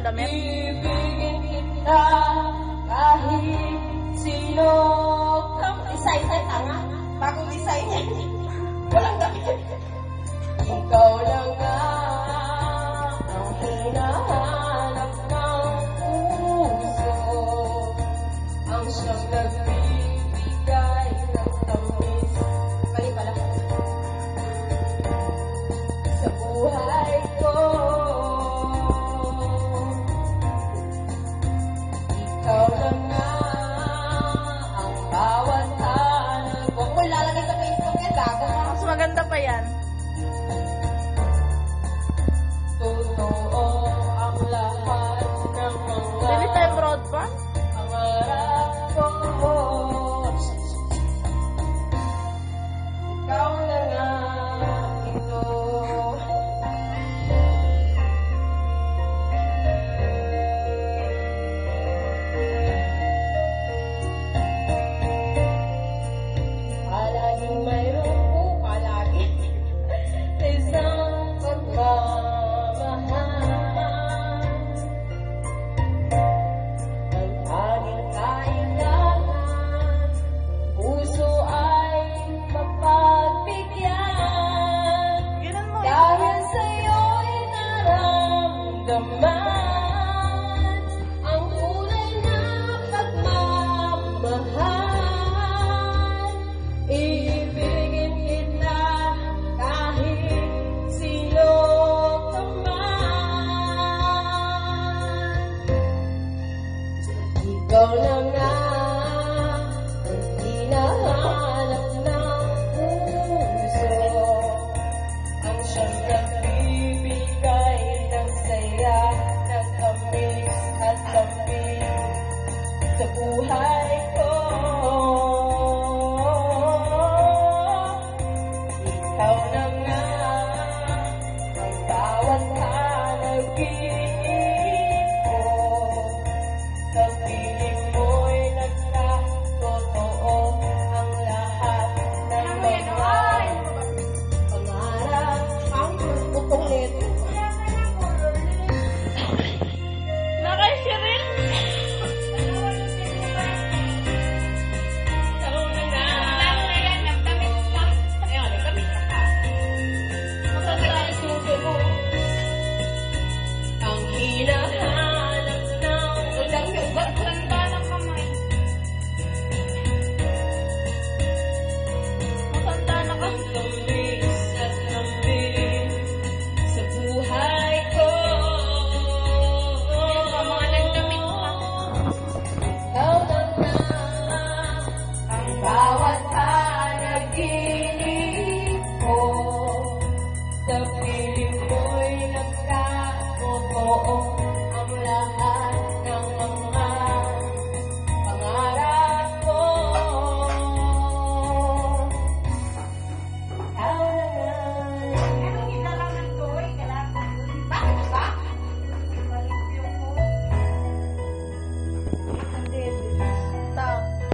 ng damit? Ibigin kita kahit sino. Design na tanga. Bagong design yan. Walang damit. Ikaw lang nga ang hinahanap ng puso, ang siyang nagbibigay ng tamis. Mali pala. Sa buhay ko. Ikaw lang nga ang bawat hanap. Huwag mo ilalagay sa Facebook yan. Gago ka. Mas maganda pa yan. Totoo ang lahat ng mga Bili tayo broadband? pangarap ko. Ikaw na nga ito. Palaging mayroon ko, palagi isang pagmamahal. Ang tanging kailangan, puso ay mapagbigyan. Ganun mo. Dahil sa'yo'y naramdaman ang kulay na pagmamahal. Ibigin kita kahit sino ka man. Ikaw na nga ang hinahanap ng puso, ang siyang nagbibigay ng saya, ng tamis at lambing sa buhay ko. Ikaw na nga ang bawat panaginip ko. Sa piling mo'y nagkatotoo ang lahat ng mga pangarap. Ang butong nito. Nakashiril. Ang hinahanap ng Matanda na ka. tamis at lambing sa buhay ko. Ikaw lang na ang bawat panaginip ko. Sa piling mo'y nagkatotoo